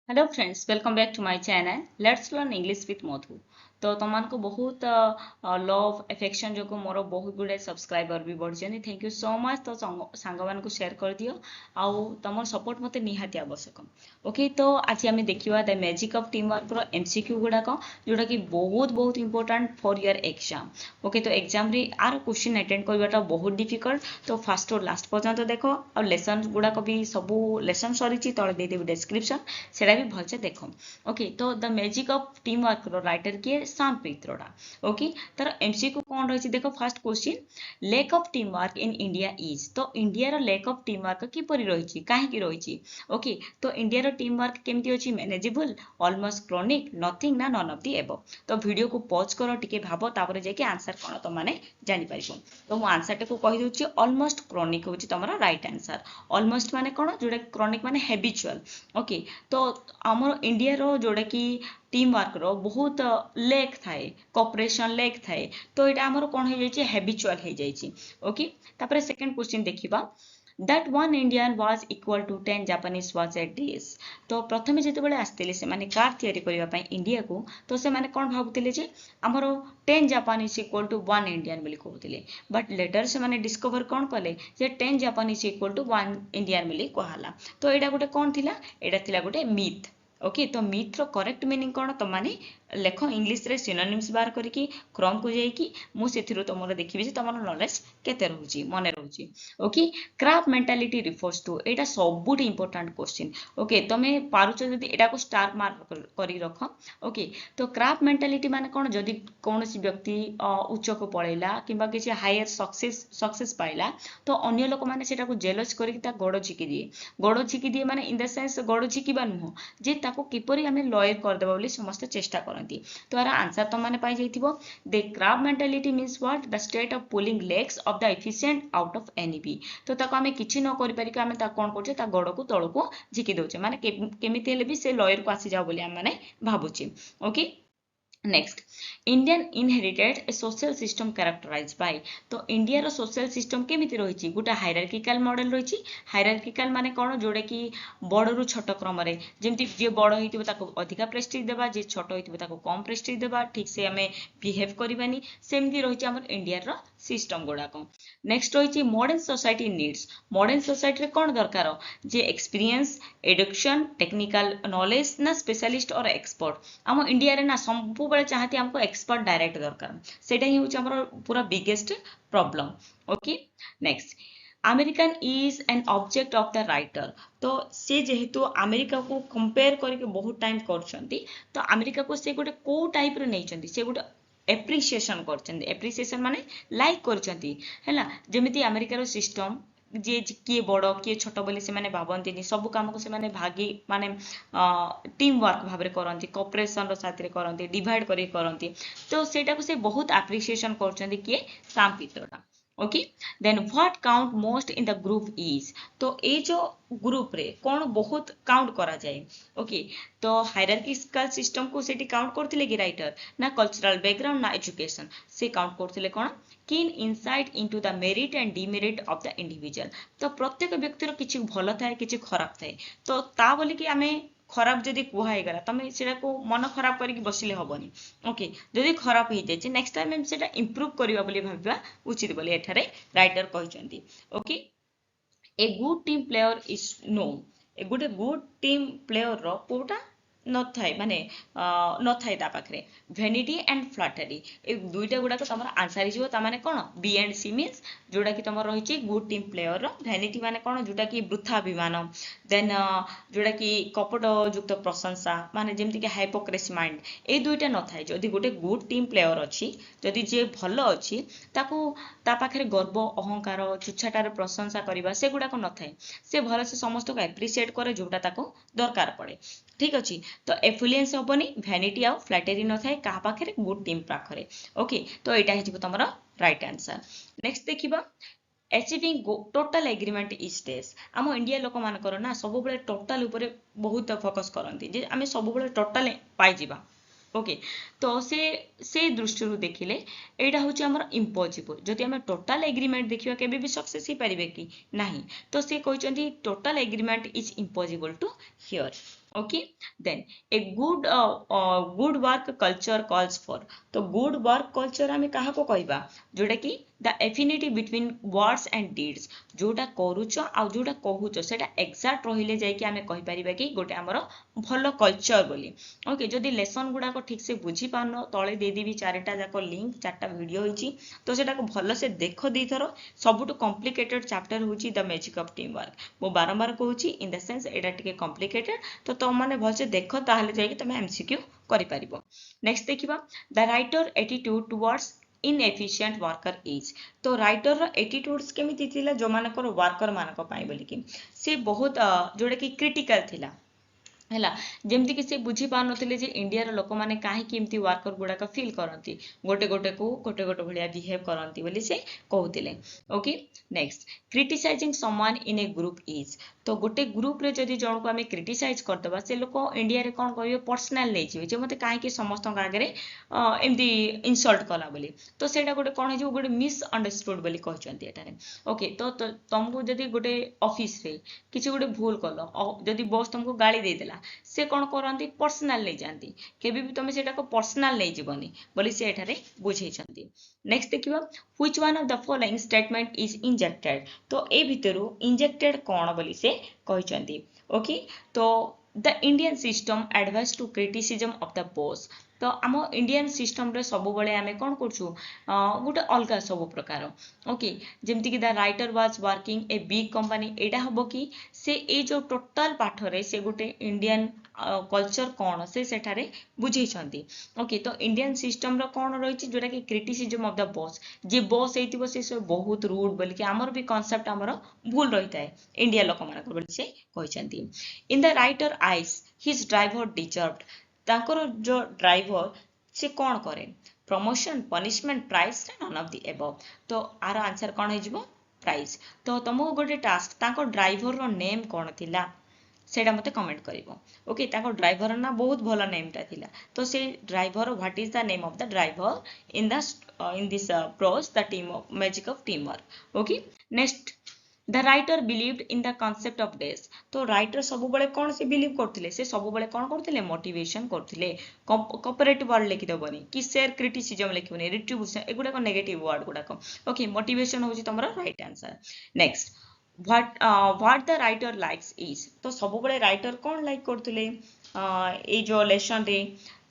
Hello friends, welcome back to my channel let's learn English with Madhu. तो तुमको बहुत love affection जो मोर बहुत गुड़े सब्सक्राइबर भी बढ़ी। Thank you so much. तो सांग मान शेयर कर दियो आउ तुम सपोर्ट मत निहाती आवश्यक। ओके, तो आज आम देखा the magic of team work रो एमसीक्यू गुड़ाक जोटा कि बहुत बहुत important for your exam. Okay, तो एग्जाम रे आर क्वेश्चन अटेंड करवाटा बहुत डिफिकल्ट। तो फास्ट और लास्ट पर्यंत देख और लेसन गुड़ाक भी सब लेसन सरी तले देदेवी डिस्क्रिप्शन सेटा भी भलसे देख। ओके, तो the magic of team work रो राइटर किए साम पित्रोडा। ओके, तर एमसीक्यू कौन रही देखो। First question, lack of team work in India is. तो इंडिया रो लेक ऑफ टीम वर्क किपरि रही कहीं रही। ओके, तो इंडिया रो टीम वर्क केमती अछि, मैनेजेबल, ऑलमोस्ट क्रोनिक, नथिंग ना नन ऑफ द एबव। तो वीडियो को पॉज करो, टिके भाबो, तापर जाके आंसर कोन तो माने जानि परिबो। तो मु आंसर टे को कहि दोछि, ऑलमोस्ट क्रोनिक होछि तमरा राइट आंसर। ऑलमोस्ट माने कोन, जोडा क्रोनिक माने हैबिचुअल। ओके, तो आमर इंडिया रो जोड़ा कि टीम वर्क रो बहुत लेक थाए, कोऑपरेशन लेक थाए। तो ये आमर कौन हो जाइए, हैबिचुअल हो जाइए। ओके, तापर सेकंड क्वेश्चन देखिबा, that one Indian was equal to 10 Japanese was at this। तो प्रथमे जेतेबेले आस्तिले से माने कार तयारी करिवा पई इंडिया को, तो से माने कोन भाबुतिले जे हमरो 10 जापानीज इक्वल टू 1 इंडियन बोली कहउतिले। बट लेटर से माने डिस्कवर कोन कले जे 10 जापानीज इक्वल टू 1 इंडियन बोली कहला। तो एडा गोटे कोन थिला, एडा थिला गोटे मिथ। ओके, तो मिथ रो करेक्ट मीनिंग कोन तो माने लेख इंग्लिश रे सिनोनिम्स बार करिकी क्रम को जाईकी मु सेथिरो तमरो देखिबे जे तमरो नॉलेज केते रहउची मने रहउची। Okay, craft mentality refers to, एटा सबुठ इंपोर्टेंट क्वेश्चन। ओके, तमे पारुच जदि एटा को स्टार मार्क करी रख। ओके, तो क्राफ्ट मेंटालिटी माने कोन, जदि कोनोसी व्यक्ति उच्च को पळैला किबा किछि हायर सक्सेस पाइला, तो अन्य लोक माने सेटा को जेलस करिक ता गोड़ झिकी दिए। गोड़ झिकी दिए माने इन द सेंस गोड़ झिकीबा नुह जे ताको किपरि आमे लॉयर कर देबा बोली समस्त चेष्टा करंती। तो यार आंसर तो माने पाई जाइथिबो, the craft mentality means what, the state of pulling legs of the efficient out of envy. तो ताको आमे किछि न करि पारि के आमे ता कोन करछे, ता गोड़ को तळ को झिकी दोछे, माने केमिति हेले भी से लॉयर को आसी जाओ बोली हम माने भाबुछे। ओके, नेक्स्ट, इंडियन इनहेरिटेड ए सोशल सिस्टम कैरेक्टराइज बाय। तो इंडिया रो सोशल सिस्टम केमिति रही, गोटे हायरार्किकल मॉडल रही। हायरार्किकल माने कोन, जोड़े कि बड़ रु छोट क्रम रे जेमति जे बड़ होइतिबो ताको अधिका प्रेस्टीज देबा, जे छोट होइतिबो ताको कम प्रेस्टीज देबा, ठीक से हमें बिहेव करबानी, सेमति रही हमर इंडिया रो सिस्टम गुड़ाक। नेक्स्ट रही modern society needs. Modern society रे कोन दरकार, जे एक्सपीरियंस, एडुकेशन, टेक्निकल नॉलेज ना स्पेशलिस्ट और एक्सपर्ट। आम इंडिया रे ना सब चाहती हमको एक्सपर्ट डायरेक्ट दरकार, सेटा ही होची हमर पूरा biggest problem. Okay, next, American is an object of the writer. तो से जेहेतु अमेरिका को कंपेयर करके बहुत टाइम करछंती, तो अमेरिका को से गोटे को टाइप रे नैचंती, से गोटे एप्रिसिएशन करछंती। एप्रिसिएशन माने लाइक करछंती हैला, जेमिति अमेरिका रो सिस्टम जे किए बड़ किए छोट बोली से माने भाबंतीनी, सब काम को से माने भागी माने टीम वर्क भाबरे करंती, कोऑपरेशन रो साथ रे करंती, डिवाइड करी करंती। तो सेटा को से बहुत एप्रिसिएशन करछंती किए Sam Pitroda. Okay, then what count most in the group is. तो ये जो ग्रुप रे कौन बहुत काउंट करा जाए। ओके, तो हायरार्किकल सिस्टम को सेठी काउंट करथिले कि राइटर, ना कल्चरल बैकग्राउंड ना एजुकेशन, से काउंट करथिले कोन, कीन insight into the merit and demerit of the individual. तो प्रत्येक व्यक्तिर किछि भल थाए किछि खराब थाए, तो ता बोली कि आमे खराब जदि कुहा गला तमे सेटा को मन खराब करिक बसिले हबनी। ओके, जदि खराब हो जाय नेक्स्ट टाइम हम सेटा इंप्रूव करिवा बोली भाबिबा उचित बोली एठारे राइटर कहिसंती। Okay, a good team player is no. A good team player रो कोटा न थाए माने न थाए ता पाखरे वैनिटी एंड फ्लैटरी। ए दुईटा गुडा को तमरा आंसर हिजो ता माने कोन, बी एंड सी मींस जोडा कि तमर रहिछि गुड टीम प्लेयर रो वैनिटी माने कोन, जोडा कि वृथा अभिमान, देन जोडा कि कपट युक्त प्रशंसा माने जेमति कि हाइपोक्रेसी माइंड, ए दुईटा न थाए। जदि गोटे गुड टीम प्लेयर अछि, जदि जे भलो अछि, ताको ता पाखरे गर्व अहंकार छुछाटार प्रशंसा करवा से गुड़ाक न थाए। से भल से समस्त को एप्रिशिएट करे जोटा ताको दरकार पड़े। ठीक अच्छे, तो एफुलेंस हेनी, भैनिटी आउ फ्लैटेरी न थाए क्या पाखे, गुड टीम पाखे। ओके, तो यहाँ हो तुम राइट आंसर। नेक्स्ट देखा, अचिविंग टोटल एग्रीमेंट इज डेज। आम इंडिया लोक मानकर ना सब टोटाल उपरे बहुत फोकस करती, जे आम सब टोटाल पाइबा। ओके, तो से दृष्टि देखिले एटा हूँ आमर इम्पॉसिबल। जदि आम टोटाल एग्रीमेंट देखा केबे भी सक्सेस ही पारे कि नहीं, तो से कहते total agreement is impossible to hear. Okay then a good work culture calls for तो गुड वर्क कल्चर आम क्या कहवा जोटा कि the affinity between words and deeds जोटा करुच आ जोटा कहूच से एक्जाक्ट रहिले जाइए आम कहीपर कि गोटे आमर भल कल्चर बोली ओके जदि लेसन गुड़ाक ठीक से बुझी पारन तले देदेवी चारिटा जाक लिंक चार्टा वीडियो होती तो सेटा भल से देख दी थर सबुठ कॉम्प्लिकेटेड चैप्टर होची the magic of team work मु बारंबार कहूची इन द सेंस एटा टिके कॉम्प्लिकेटेड तो तुम मैंने भलसे देख ताहले जाइए तुम एमसीक्यू करि नेक्स्ट देखिबा the writer attitude towards inefficient worker is तो राइटर रो एटीट्यूड्स केमिति थिला जो मानकर वर्कर मानक पाई बोली कि से बहुत जोड़ा कि क्रिटिकल थिला है जमती कि से बुझी पार नथिले जे इंडिया लोक मैंने कहीं वर्कर गुड़ाक फील करती गोटे गोटे को गोटे गोटे भाया बिहेव करती बोली से कहते okay next criticising someone in a group is तो गोटे ग्रुप रे जदि जन को आम क्रिटिसाइज करदे से लोक इंडिया रे कौन कहे पर्सनाल नहीं जे मते कहीं समस्त आगे एमती इनसल्ट कला बोली तो सेटा गोटे कौन हो गोटे मिसअंडरस्टूड बोली कहते एटारे ओके तो तुमको जदि गोटे ऑफिस रे किसी गोटे भूल कल जदि बॉस तुमको गाली देदेला से कौन करती पर्सनाल नहीं जाती केबे भी तुम सेटा को पर्सनाल नहीं जीवनी बोली से एठारे बुझेइछंती नेक्स्ट देखिबा which one of the following statement is injected तो ए भितरु इंजेक्टेड कौन बोली से कहइछंती ओके तो the Indian system advice to criticism of the boss तो आम इंडियन सिस्टम रे सब बळे आमे कोन करछु गोटे अलगा सब प्रकार ओके जेमति कि the writer was working a big company एटा हबो कि से ए जो टोटल पाठ रे से गोटे इंडियन कल्चर कौन से सेठारे बुझेइछंती ओके तो इंडियन सिस्टम रो कौन रहिछि जोटा कि क्रिटिसिज्म ऑफ द बॉस जे बॉस हेतिबो से बहुत रूड बोल कि हमर भी कांसेप्ट हमर भूल रहिता है इंडिया लोक मानकर बोल से कहिछंती in the writer eyes his driver deserved तांकर जो ड्राइवर से कौन करे promotion punishment price none of the above तो आर आंसर कौन हो प्राइस तो तुमको गोटे टास्क तांको ड्राइवर रो नेम कौन थिला सेटा मते कमेंट करिवो ओके तांको ड्राइवर ना बहुत भलो नेमटा थिला तो से driver what is the name of the driver in this prose the team of magic of team work okay next the writer believed in the concept of days तो राइटर सब बळे कौन से बिलीव करथिले से सब बळे कौन करथिले मोटिवेशन करथिले कोऑपरेटिव वर्ड लिखि दबनी कि शेयर क्रिटिसिज्म लिखिबनी रिट्रिब्यूशन एगुडा को नेगेटिव वर्ड गुडा को ओके मोटिवेशन होची तमरा right answer next what the writer likes is तो सब बळे राइटर कौन लाइक करथिले ए जो लेसन रे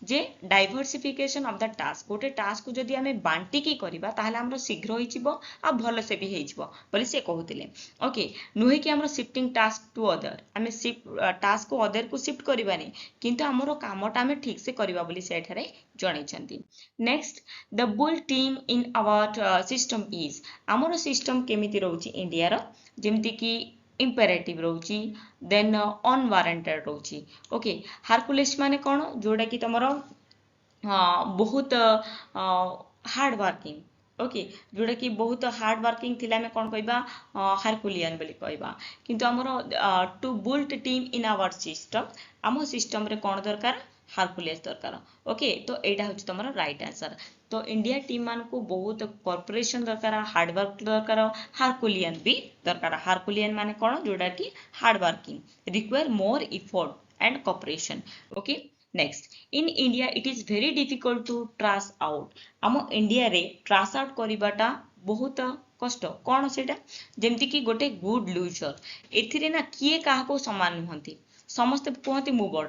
जे डाइवर्सिफिकेशन ऑफ द टास्क गोटे टास्क को जदि आमे बांटिकी करबा ताहले हमरो शीघ्र होई जिवो आ भलो से भी हेइ जिवो बोली से कहउतिले ओके नुहे कि हमरो शिफ्टिंग टास्क टू अदर आमे शिफ्ट टास्क को अदर को शिफ्ट करबानी किंतु हमरो कामटा आमे ठीक से करबा बोली से एठारे जणैछंती next the bull team in our system is हमरो सिस्टम केमिति रहउची इंडिया रो जेमति कि इंपेरेटिव रोची देन अनवारंटेड रोची ओके हारकुलेस माने कौन जोड़ा कि तुम बहुत हार्ड वर्किंग ओके जोड़ा कि बहुत हार्ड वर्किंग थिला में कौन कहबा हारकुलियन बोली कहबा किंतु हमर to built team in our system आम सिस्टम रे कौन दरकार हारकुलियस दरकार ओके तो एटा होची तुम राइट आंसर तो इंडिया टीम मान को बहुत कॉर्पोरेशन दरकार हार्डवर्क दरकार हारकुलियन भी दरकार हारकुलियन माने कौन जोड़ा कि hard working require more effort and corporation okay next in India it is very difficult to trace out आम इंडिया रे ट्रास आउट करिबाटा बहुत कष्ट कौन सेटा जेमति कि गोटे गुड लूजर एथिरे ना किए काहा को समान नुहंती समस्त कहते मु बड़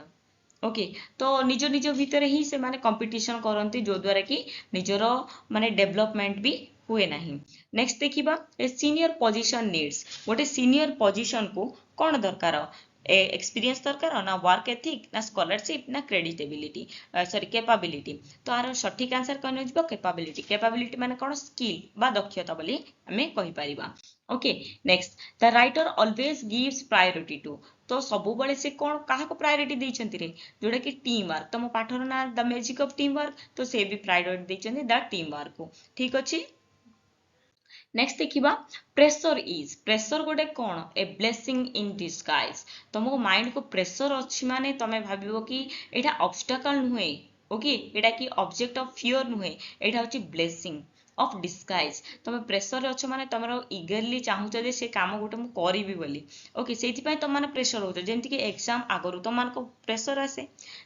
ओके तो निज निज भितर ही से माने कंपटीशन करंती जो द्वारा कि निजर माने डेवलपमेंट भी हुए नहीं नेक्स्ट देखिबा ए सीनियर पोजीशन नीड्स गोटे सीनियर पोजीशन को कौन दरकार एक्सपीरियंस दरकार ना वर्क एथिक ना स्कॉलरशिप ना क्रेडिटेबिलिटी सॉरी कैपेबिलिटी तो आर सठिक आंसर कौन हो कैपेबिलिटी कैपेबिलिटी माने कौन स्किल बा दक्षता बोली हमें कहि परिबा okay next the writer always gives priority to तो सब बळे से कौन कहा को प्रायोरिटी देइछंती रे जोडा कि टीम वर्क तम पाठर ना the magic of team work तो से भी प्रायोरिटी देइछंती द टीम वर्क को ठीक अछि नेक्स्ट देखिबा प्रेशर गोटे कौन ए ब्लेसिंग इन डिस्गाइज तुमको माइंड को प्रेशर अच्छी माने तमे भाबिबो कि एटा ऑब्स्टेकल नुहे ओके एटा कि ऑब्जेक्ट ऑफ फियर नुहे एटा होची ब्लेसिंग ଅଫ୍ ଡିସଗାଇଜ୍। ତମେ ପ୍ରେସରରେ ଅଛ ମାନେ ତମର ଇଗରଲି ଚାହୁଁଛ ଯେ ସେ କାମ ଗୋଟେ ମୁଁ କରିବି ବୋଲି। ଓକେ, ସେଇଥିପାଇଁ ତମମାନେ ପ୍ରେସର ହଉଛ। ଯେମିତିକି ଏକ୍ଜାମ ଆଗରୁ ତମମାନଙ୍କ ପ୍ରେସର ଆସେ,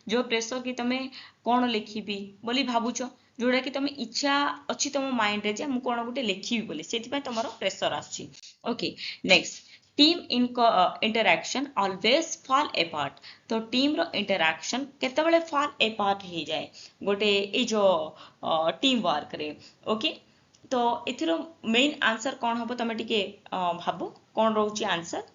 ଯୋଉ ପ୍ରେସର କି ତମେ କ'ଣ ଲେଖିବି ବୋଲି ଭାବୁଛ, ଯୋଉଟା କି ତମେ ଇଚ୍ଛା ଅଛି ତମ ମାଇଣ୍ଡରେ ଯେ ମୁଁ କ'ଣ ଗୋଟେ ଲେଖିବି ବୋଲି, ସେଥିପାଇଁ ତମର ପ୍ରେସର ଆସୁଛି। Okay, next, team interaction always fall apart. तो टीम रो इंटरैक्शन केतेबेले फॉल एपार्ट हो जाए गोटे ए जो टीम वर्क रे। ओके, तो एथिरो मेन आंसर कौन हम तुम टिके भाबो कौन रोची आंसर।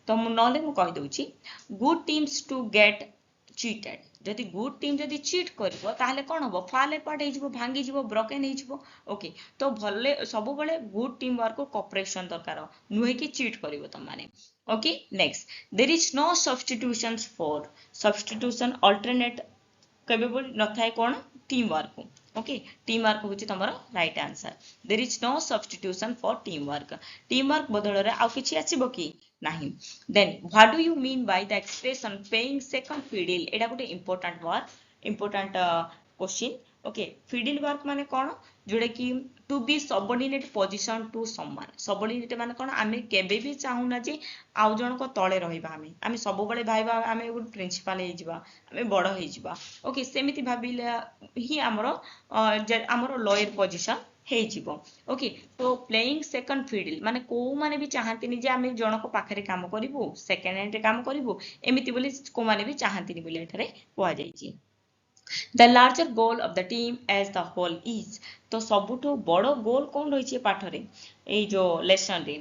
तो नले मु कहि दउची, good teams to get cheated. जदि गुड टीम जदि चीट करिवो ताहले कोन हबो, फॉल एपार्ट हे जिवो, भांगी जिवो, ब्रोकन हे जिवो। ओके, तो भले सब बेले गुड टीम वर्क को कोऑपरेशन दरकार, नुहे कि चीट करिवो तुम माने। Okay, next, there is no substitutions for. Substitution alternate केबे बोल न थाए कोन, टीम वर्क को। ओके, टीम वर्क होची तमरो right answer. There is no substitution for team work. Team work बदल रे आ किछि आसीबो कि नहीं। Then what do you mean by the expression paying second fiddle. एटा गोटे important word, important question. Okay, fiddle work माने कोन, जोडे कि to be subordinate position to someone. Subordinate माने कोन, आमे केबे भी चाहूना जे आउ जण को तळे रहिबा। आमे सब बेले भाइबा आमे गुड प्रिंसिपल हे जिबा, आमे बड़ हे जिबा। ओके, सेमिति भाबिला ही हमरो लोअर पोजीशन हे जिवो। ओके, तो प्लेइंग सेकंड फिडल माने को माने भी चाहंतिनी जे आमे जण को पाखरे काम करिवो, सेकंड हैंड रे काम करिवो, एमिति बोली को माने भी चाहंतिनी बोली एठारे कोआ जाईची। The larger goal of the team as the whole is। तो सबुठो बड़ो गोल कौन रही पाठरे ए जो लेसन रे,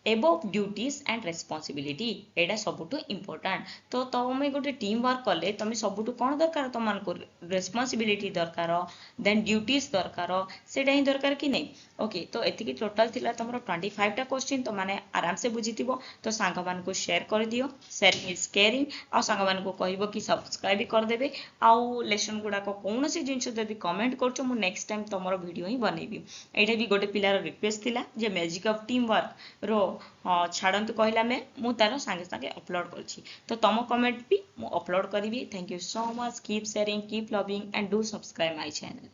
above duties and responsibility। Etah सबुठो important. तो तमे गोटे टीम वर्क कले तमे सबुठो कौन दरकार, तुम मानको रेस्पॉन्सिबिलिटी दरकार, देन ड्यूटीज दरकार, सेटा ही दरकार कि नहीं। ओके, तो एतिकी टोटल थिला तमरो 25 टा क्वेश्चन। तो माने आराम से बुझिथिबो। तो सांग मान को शेयर कर दियो, शेयरिंग इज केयरिंग। आ सांग मान को कहबो कि सब्सक्राइब कर देबे। आउ लेसन गुडा को कोनोसी जिंस जदि कमेंट करछो, मु नेक्स्ट टाइम तमरो वीडियो ही बनेबी। एटा भी गोटे पिलार रिक्वेस्ट थिला जे मैजिक ऑफ टीम वर्क रो छाड़ंतु कहला में मु तार संगे संगे अपलोड करछि। तो तम कमेंट भी मु अपलोड करिवि। Thank you so much, keep sharing, keep loving and do subscribe my channel.